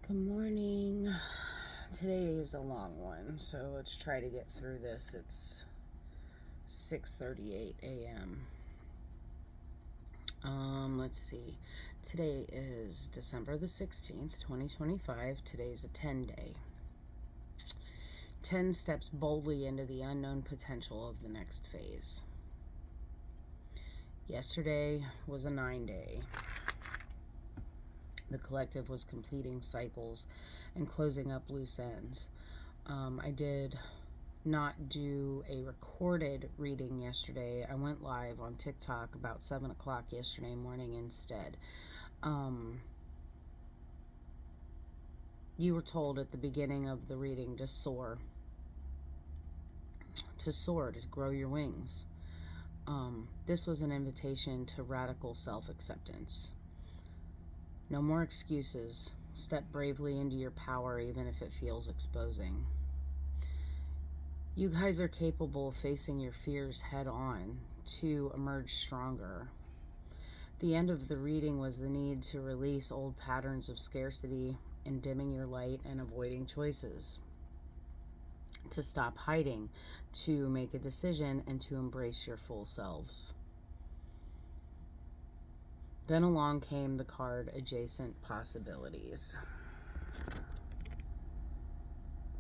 Good morning. Today is a long one, so let's try to get through this. It's 6:38 a.m. Let's see. Today is December the 16th, 2025. Today's a 10 day. 10 steps boldly into the unknown potential of the next phase. Yesterday was a 9 day. The collective was completing cycles and closing up loose ends. I did not do a recorded reading yesterday. I went live on TikTok about 7 o'clock yesterday morning instead. You were told at the beginning of the reading to soar, to grow your wings. This was an invitation to radical self-acceptance. No more excuses. Step bravely into your power, even if it feels exposing. You guys are capable of facing your fears head on to emerge stronger. The end of the reading was the need to release old patterns of scarcity and dimming your light and avoiding choices. To stop hiding, to make a decision, and to embrace your full selves. Then along came the card Adjacent Possibilities.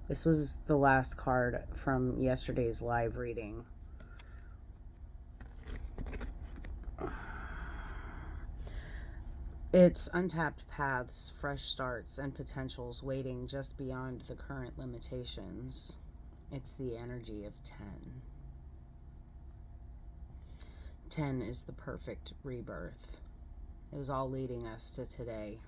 This was the last card from yesterday's live reading. It's untapped paths, fresh starts, and potentials waiting just beyond the current limitations. It's the energy of 10. 10 is the perfect rebirth. It was all leading us to today.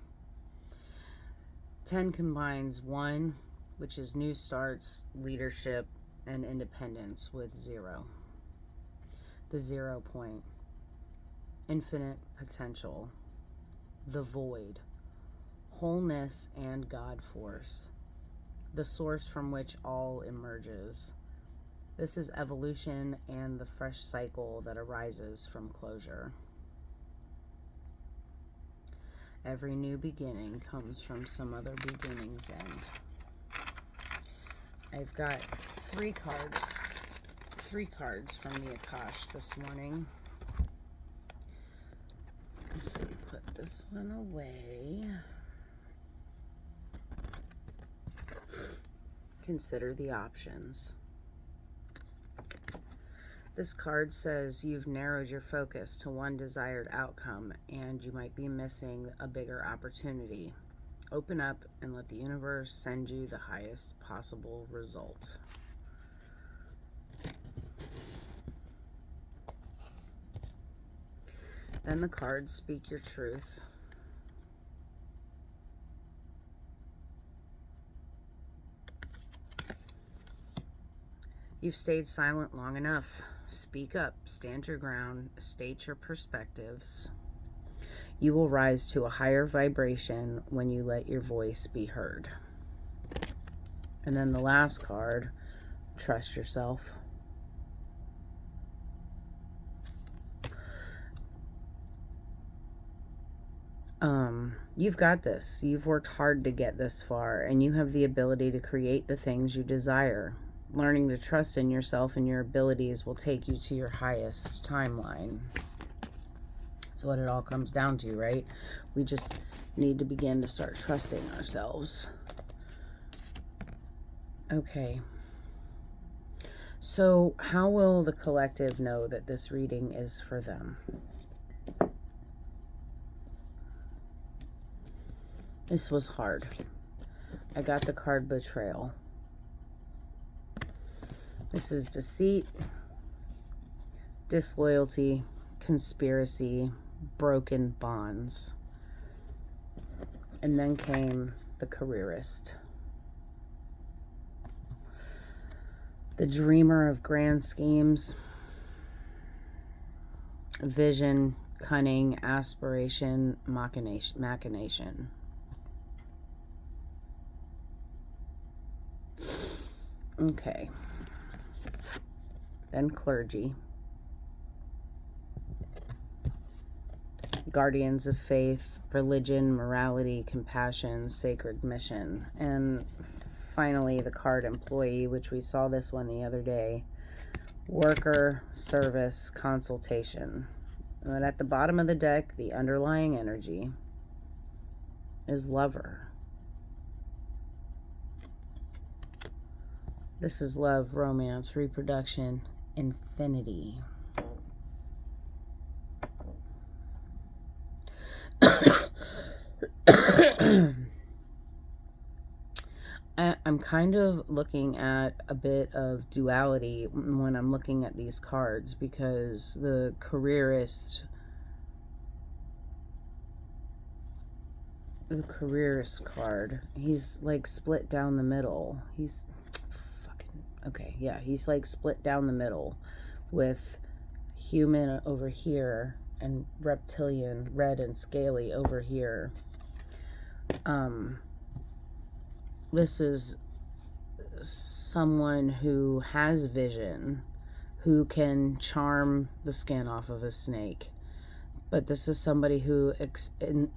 10 combines 1, which is new starts, leadership, and independence, with 0. The 0 point. Infinite potential. The void. Wholeness and God force. The source from which all emerges. This is evolution and the fresh cycle that arises from closure. Every new beginning comes from some other beginning's end. I've got three cards from the Akash this morning. Let's see, put this one away. Consider the options. This card says you've narrowed your focus to one desired outcome and you might be missing a bigger opportunity. Open up and let the universe send you the highest possible result. Then the cards Speak Your Truth. You've stayed silent long enough. Speak up, stand your ground, state your perspectives. You will rise to a higher vibration when you let your voice be heard. And then the last card, Trust Yourself. You've got this. You've worked hard to get this far, and you have the ability to create the things you desire. Learning to trust in yourself and your abilities will take you to your highest timeline. That's what it all comes down to, right? We just need to begin to start trusting ourselves. Okay. So how will the collective know that this reading is for them? This was hard. I got the card Betrayal. This is deceit, disloyalty, conspiracy, broken bonds. And then came the Careerist. The dreamer of grand schemes, vision, cunning, aspiration, machination. Okay. Then Clergy. guardians of faith, religion, morality, compassion, sacred mission. And finally, the card employee, which we saw this one the other day, worker, service, consultation. And at the bottom of the deck, the underlying energy is lover. This is love, romance, reproduction, infinity. I'm kind of looking at a bit of duality when I'm looking at these cards, because the careerist card, he's like split down the middle. He's he's like split down the middle with human over here and reptilian, red and scaly over here. This is someone who has vision, who can charm the skin off of a snake. But this is somebody who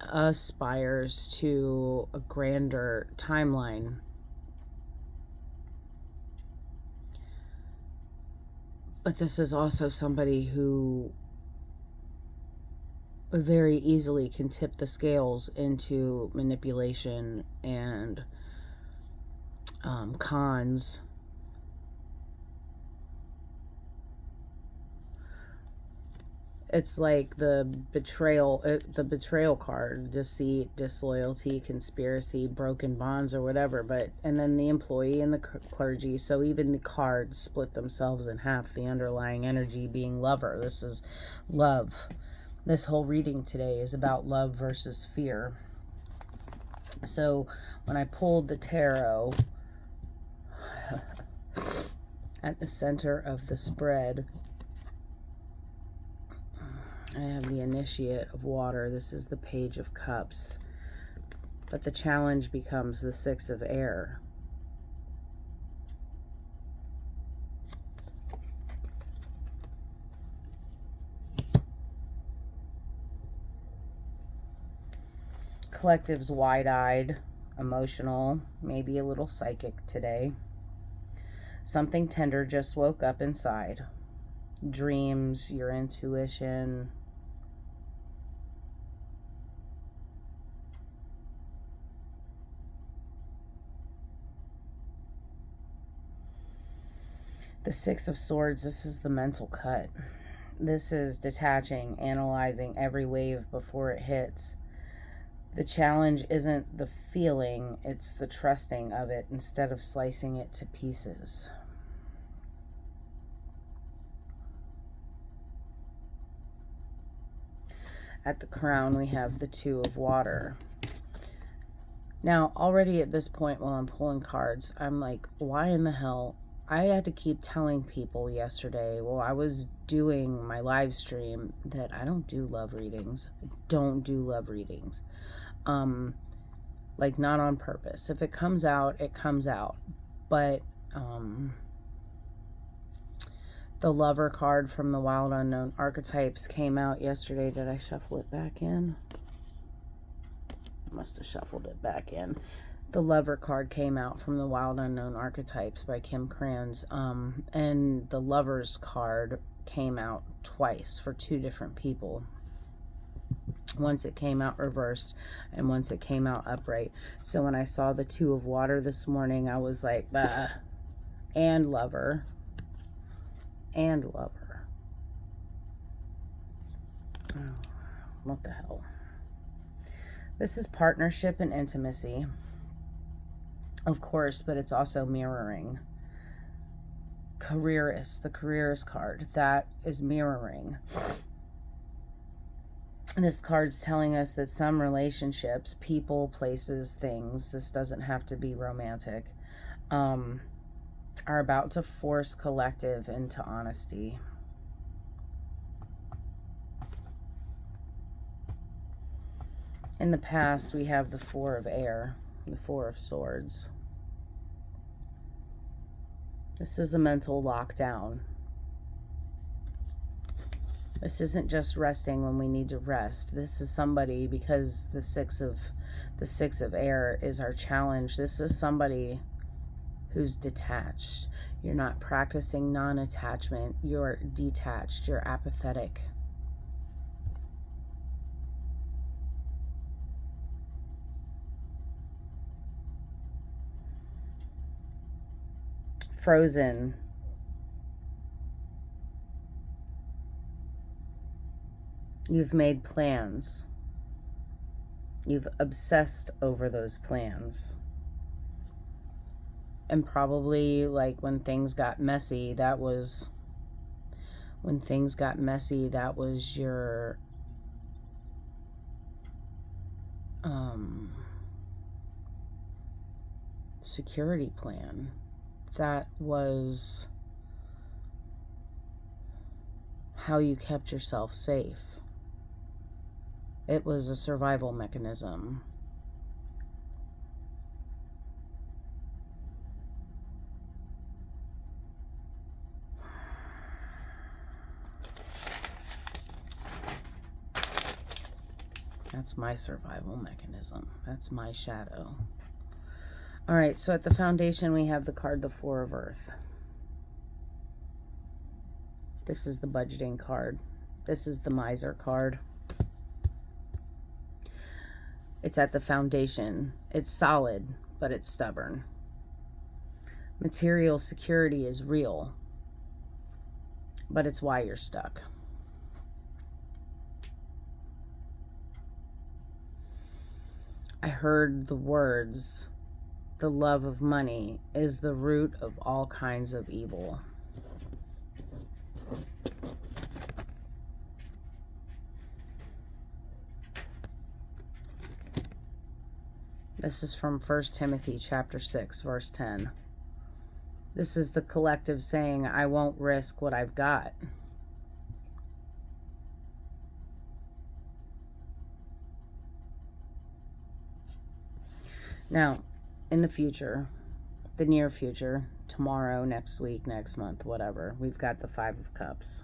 aspires to a grander timeline. But this is also somebody who very easily can tip the scales into manipulation and cons. It's like the betrayal card, deceit, disloyalty, conspiracy, broken bonds, or whatever. But and then the employee and the clergy. So even the cards split themselves in half. The underlying energy being lover. This is love. This whole reading today is about love versus fear. So when I pulled the tarot at the center of the spread, I have the Initiate of Water. This is the Page of Cups. But the challenge becomes the Six of Air. Collective's wide-eyed, emotional, maybe a little psychic today. Something tender just woke up inside. Dreams, your intuition. The Six of Swords, this is the mental cut. This is detaching, analyzing every wave before it hits. The challenge isn't the feeling, it's the trusting of it instead of slicing it to pieces. At the crown, we have the Two of Water. Now, already at this point while I'm pulling cards, I'm like, why in the hell? I had to keep telling people yesterday while I was doing my live stream that I don't do love readings. I don't do love readings. Like, not on purpose. If it comes out, it comes out. But the Lover card from the Wild Unknown Archetypes came out yesterday. Did I shuffle it back in? I must have shuffled it back in. The Lover card came out from the Wild Unknown Archetypes by Kim Kranz. And the Lover's card came out twice for two different people. Once it came out reversed and once it came out upright. So when I saw the Two of Water this morning, I was like, bah. And Lover. And Lover. Oh, what the hell? This is partnership and intimacy. Of course, but it's also mirroring. Careerist, the careerist card, that is mirroring. This card's telling us that some relationships, people, places, things, this doesn't have to be romantic, are about to force collective into honesty. In the past, we have the Four of Air, the Four of Swords. This is a mental lockdown. This isn't just resting when we need to rest. This is somebody, because the six of air is our challenge. This is somebody who's detached. You're not practicing non-attachment. You're detached. You're apathetic. Frozen. You've made plans. You've obsessed over those plans. And probably, like, when things got messy, that was your security plan. That was how you kept yourself safe. It was a survival mechanism. That's my survival mechanism. That's my shadow. All right, so at the foundation, we have the card, the Four of Earth. This is the budgeting card. This is the miser card. It's at the foundation. It's solid, but it's stubborn. Material security is real, but it's why you're stuck. I heard the words, the love of money is the root of all kinds of evil. This is from 1 Timothy chapter 6, verse 10. This is the collective saying, I won't risk what I've got. Now, in the future, the near future, tomorrow, next week, next month, whatever, we've got the Five of Cups.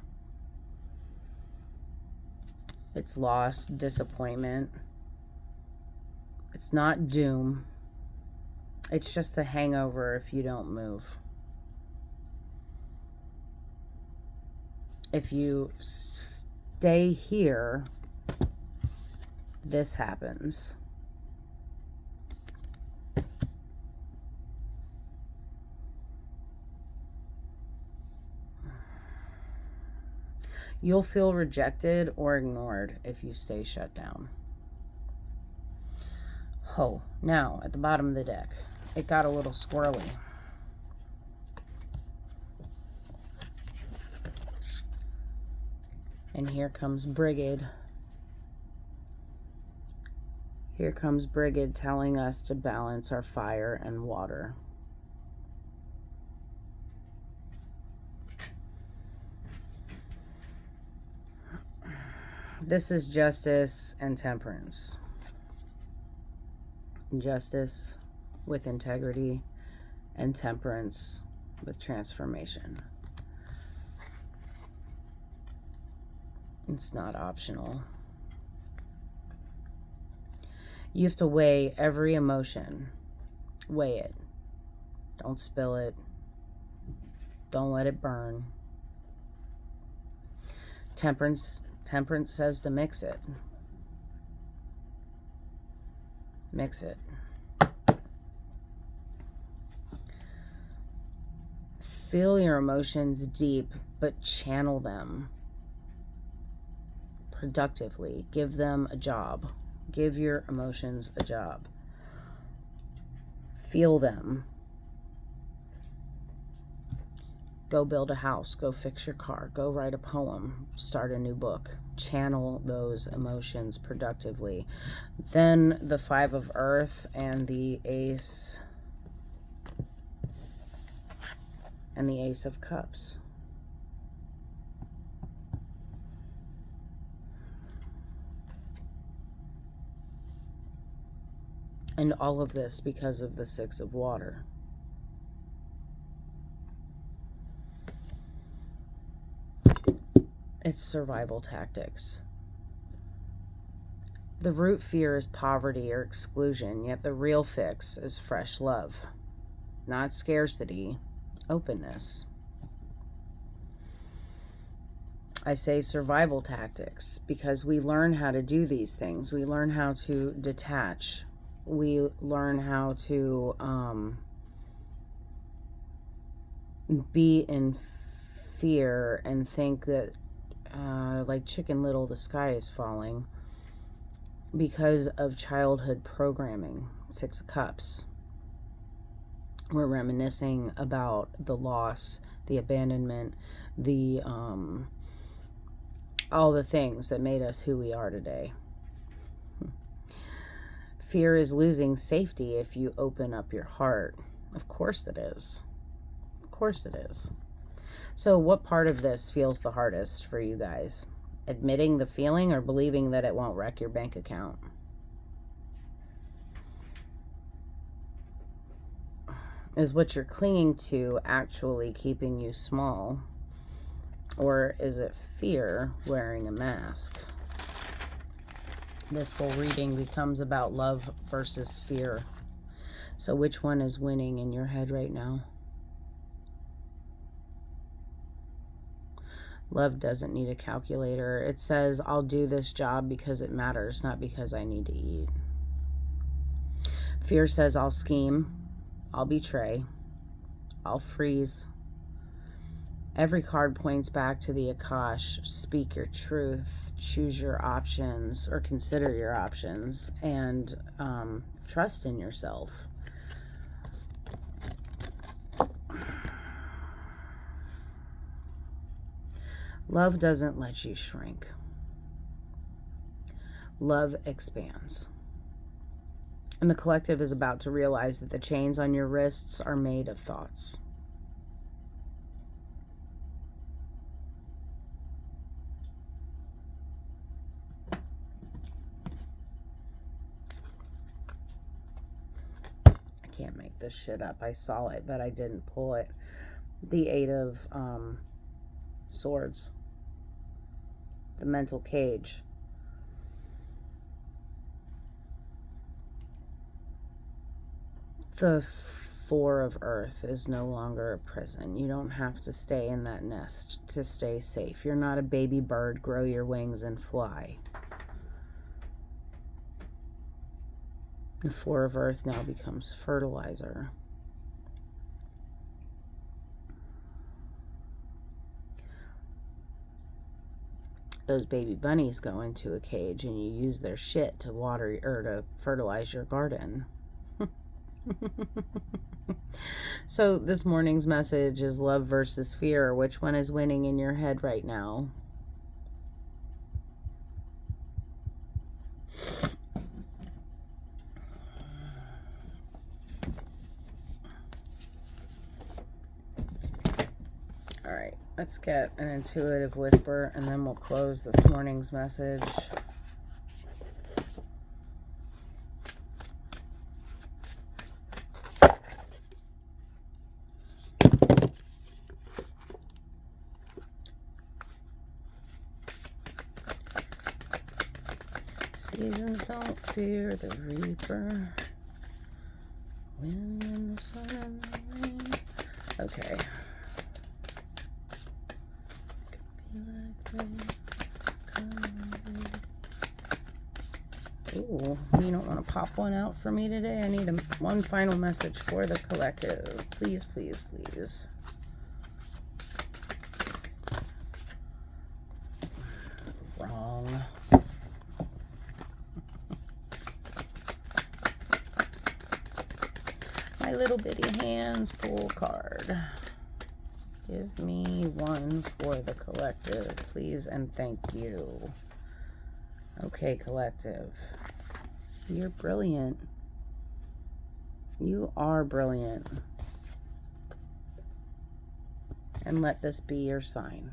It's loss, disappointment. It's not doom. It's just the hangover if you don't move. If you stay here, this happens. You'll feel rejected or ignored if you stay shut down. Oh, now at the bottom of the deck, it got a little squirrely. And here comes Brigid. Here comes Brigid telling us to balance our fire and water. This is justice and temperance. Justice with integrity and temperance with transformation. It's not optional. You have to weigh every emotion. Weigh it. Don't spill it. Don't let it burn. Temperance says to mix it. Mix it. Feel your emotions deep, but channel them productively. Give them a job. Give your emotions a job. Feel them. Go build a house. Go fix your car. Go write a poem. Start a new book. Channel those emotions productively. Then the Five of Earth and the Ace of Cups. And all of this because of the Six of Water. It's survival tactics. The root fear is poverty or exclusion, yet the real fix is fresh love. Not scarcity, openness. I say survival tactics because we learn how to do these things. We learn how to detach. We learn how to be in fear and think that, like Chicken Little, the sky is falling, because of childhood programming. 6 of Cups. We're reminiscing about the loss, the abandonment, the all the things that made us who we are today. Fear is losing safety if you open up your heart. Of course it is. Of course it is. So what part of this feels the hardest for you guys? Admitting the feeling or believing that it won't wreck your bank account? Is what you're clinging to actually keeping you small? Or is it fear wearing a mask? This whole reading becomes about love versus fear. So which one is winning in your head right now? Love doesn't need a calculator. It says, I'll do this job because it matters, not because I need to eat. Fear says, I'll scheme, I'll betray, I'll freeze. Every card points back to the Akash. Speak your truth, choose your options, or consider your options, and trust in yourself. Love doesn't let you shrink. Love expands. And the collective is about to realize that the chains on your wrists are made of thoughts. I can't make this shit up. I saw it, but I didn't pull it. The 8 of Swords. The mental cage. The 4 of Earth is no longer a prison. You don't have to stay in that nest to stay safe. You're not a baby bird. Grow your wings and fly. The 4 of Earth now becomes fertilizer. Those baby bunnies go into a cage and you use their shit to water or to fertilize your garden. So this morning's message is love versus fear. Which one is winning in your head right now? All right, let's get an intuitive whisper and then we'll close this morning's message. Seasons don't fear the reaper. Wind and the sun and the rain. Okay. Ooh, you don't want to pop one out for me today? I need one final message for the collective. Please, please, please. Wrong. My little bitty hands pull card. Give me one for the collective, please, and thank you. Okay, collective. You're brilliant. You are brilliant. And let this be your sign.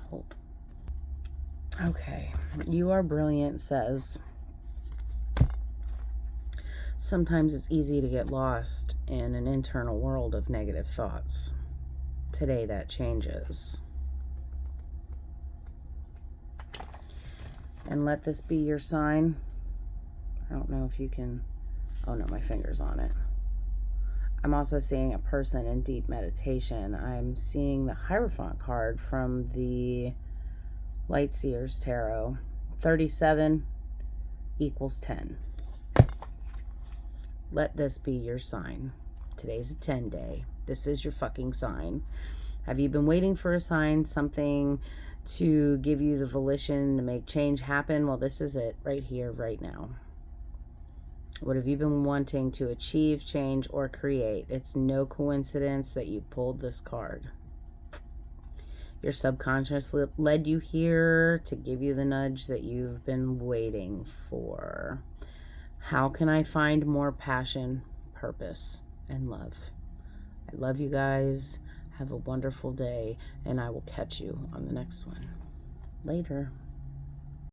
Hold. Okay. You are brilliant says, Sometimes it's easy to get lost in an internal world of negative thoughts. Today that changes. And let this be your sign. I don't know if you can... Oh no, my finger's on it. I'm also seeing a person in deep meditation. I'm seeing the Hierophant card from the Lightseer's Tarot. 37 equals 10. Let this be your sign. Today's a 10 day. This is your fucking sign. Have you been waiting for a sign, something to give you the volition to make change happen? Well, this is it right here, right now. What have you been wanting to achieve, change, or create? It's no coincidence that you pulled this card. Your subconscious led you here to give you the nudge that you've been waiting for. How can I find more passion, purpose, and love? I love you guys. Have a wonderful day, and I will catch you on the next one. Later.